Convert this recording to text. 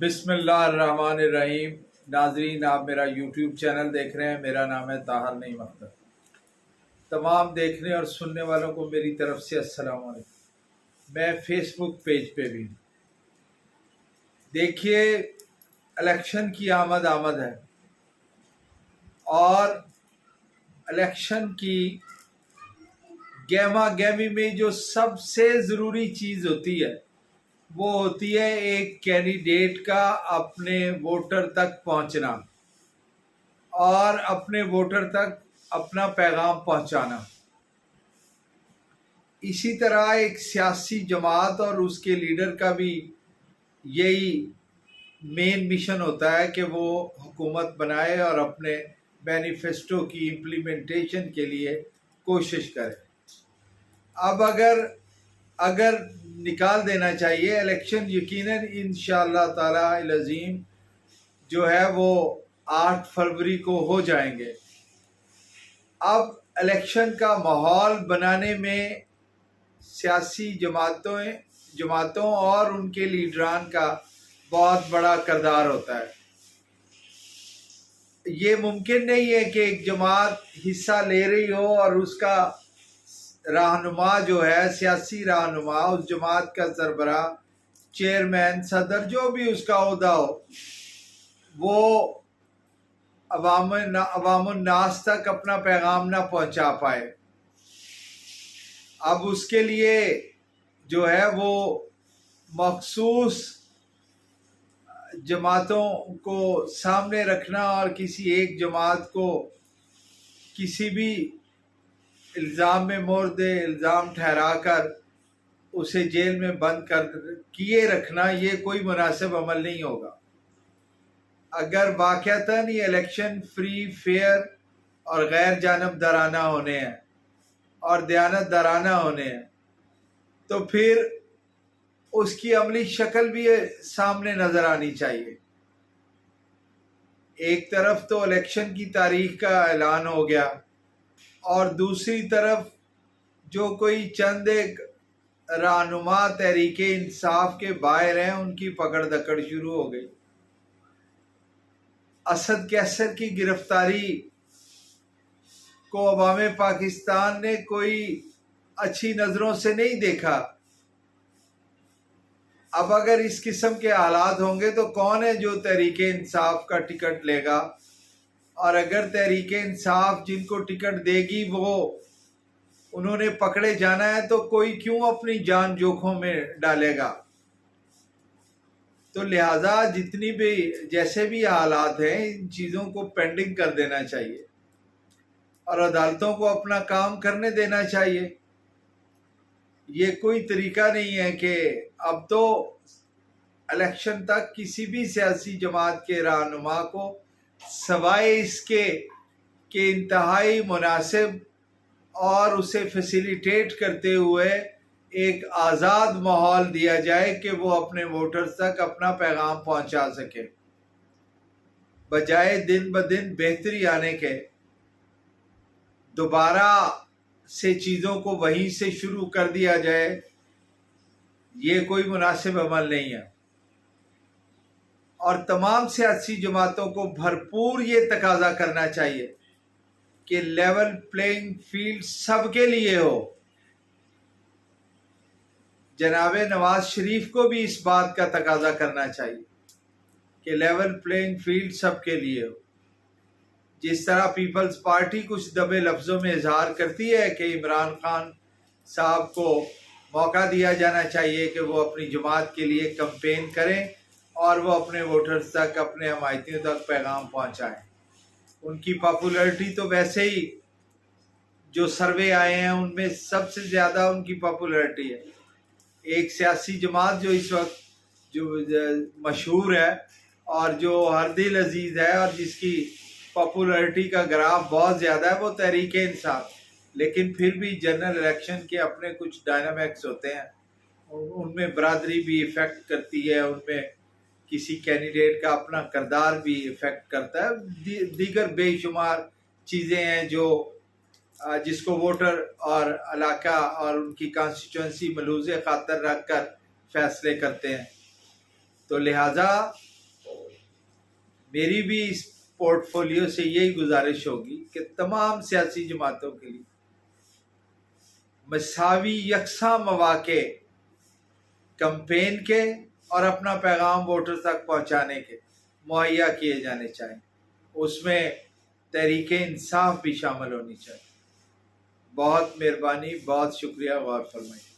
बिस्मिल्लाहिर्रहमानिर्रहीम। नाजरीन, आप मेरा यूट्यूब चैनल देख रहे हैं। मेरा नाम है ताहर नईम अख्तर। तमाम देखने और सुनने वालों को मेरी तरफ से अस्सलाम वालेकुम। मैं फेसबुक पेज पे भी हूँ। देखिए, इलेक्शन की आमद है और इलेक्शन की गहमा गहमी में जो सबसे ज़रूरी चीज़ होती है वो होती है एक कैंडिडेट का अपने वोटर तक पहुंचना और अपने वोटर तक अपना पैगाम पहुंचाना। इसी तरह एक सियासी जमात और उसके लीडर का भी यही मेन मिशन होता है कि वो हुकूमत बनाए और अपने मैनिफेस्टो की इम्प्लीमेंटेशन के लिए कोशिश करे। अब अगर निकाल देना चाहिए इलेक्शन, यकीनन इंशाअल्लाह ताला अज़ीम जो है वो 8 फरवरी को हो जाएंगे। अब इलेक्शन का माहौल बनाने में सियासी जमातों और उनके लीडरान का बहुत बड़ा किरदार होता है। ये मुमकिन नहीं है कि एक जमात हिस्सा ले रही हो और उसका रहनुमा जो है, सियासी रहनुमा, उस जमात का सरबराह, चेयरमैन, सदर, जो भी उसका ओहदा हो, वो अवामुन्नास तक अपना पैगाम ना पहुंचा पाए। अब उसके लिए जो है वो मखसूस जमातों को सामने रखना और किसी एक जमात को किसी भी इल्ज़ाम में मोर्द इल्ज़ाम ठहरा कर उसे जेल में बंद कर किए रखना, ये कोई मुनासिब अमल नहीं होगा। अगर वाक़अतन ये इलेक्शन फ्री, फेयर और गैर जानिबदाराना होने हैं और दयानतदाराना होने हैं तो फिर उसकी अमली शक्ल भी सामने नज़र आनी चाहिए। एक तरफ तो इलेक्शन की तारीख का ऐलान हो गया और दूसरी तरफ जो कोई चंद एक रहनुमा तहरीके इंसाफ के बाहर हैं उनकी पकड़ दकड़ शुरू हो गई। असद कैसर की गिरफ्तारी को अवामे पाकिस्तान ने कोई अच्छी नज़रों से नहीं देखा। अब अगर इस किस्म के हालात होंगे तो कौन है जो तहरीके इंसाफ का टिकट लेगा? और अगर तहरीके इंसाफ जिनको टिकट देगी वो उन्होंने पकड़े जाना है तो कोई क्यों अपनी जान जोखों में डालेगा? तो लिहाजा जितनी भी जैसे भी हालात हैं, इन चीज़ों को पेंडिंग कर देना चाहिए और अदालतों को अपना काम करने देना चाहिए। ये कोई तरीका नहीं है कि अब तो इलेक्शन तक किसी भी सियासी जमात के रहनुमा को सवाए इसके कि इंतहाई मुनासिब और उसे फैसिलिटेट करते हुए एक आज़ाद माहौल दिया जाए कि वो अपने वोटर्स तक अपना पैगाम पहुंचा सके, बजाय दिन ब दिन बेहतरी आने के दोबारा से चीज़ों को वहीं से शुरू कर दिया जाए। ये कोई मुनासिब अमल नहीं है और तमाम सियासी जमातों को भरपूर ये तकाजा करना चाहिए कि लेवल प्लेइंग फील्ड सबके लिए हो। जनाब नवाज शरीफ को भी इस बात का तकाजा करना चाहिए कि लेवल प्लेइंग फील्ड सबके लिए हो। जिस तरह पीपल्स पार्टी कुछ दबे लफ्ज़ों में इजहार करती है कि इमरान खान साहब को मौका दिया जाना चाहिए कि वो अपनी जमात के लिए कैंपेन करें और वो अपने वोटर्स तक, अपने हमायतियों तक पैगाम पहुंचाएं। उनकी पॉपुलैरिटी तो वैसे ही जो सर्वे आए हैं उनमें सबसे ज़्यादा उनकी पॉपुलैरिटी है। एक सियासी जमात जो इस वक्त जो मशहूर है और जो हर दिल अजीज़ है और जिसकी पॉपुलैरिटी का ग्राफ बहुत ज़्यादा है, वो तहरीके इंसाफ। लेकिन फिर भी जनरल इलेक्शन के अपने कुछ डायनामिक्स होते हैं, उनमें बरादरी भी इफ़ेक्ट करती है, उनमें किसी कैंडिडेट का अपना किरदार भी इफ़ेक्ट करता है। दीगर बेशुमार चीज़ें हैं जो जिसको वोटर और इलाका और उनकी कॉन्स्टिट्यूंसी मलूज़े खातर रख कर फैसले करते हैं। तो लिहाजा मेरी भी इस पोर्टफोलियो से यही गुजारिश होगी कि तमाम सियासी जमातों के लिए मसावी यकसा मौके कैंपेन के और अपना पैगाम वोटर तक पहुंचाने के मुहैया किए जाने चाहिए। उसमें तहरीक इंसाफ भी शामिल होनी चाहिए। बहुत मेहरबानी, बहुत शुक्रिया, गौर फरमाइए।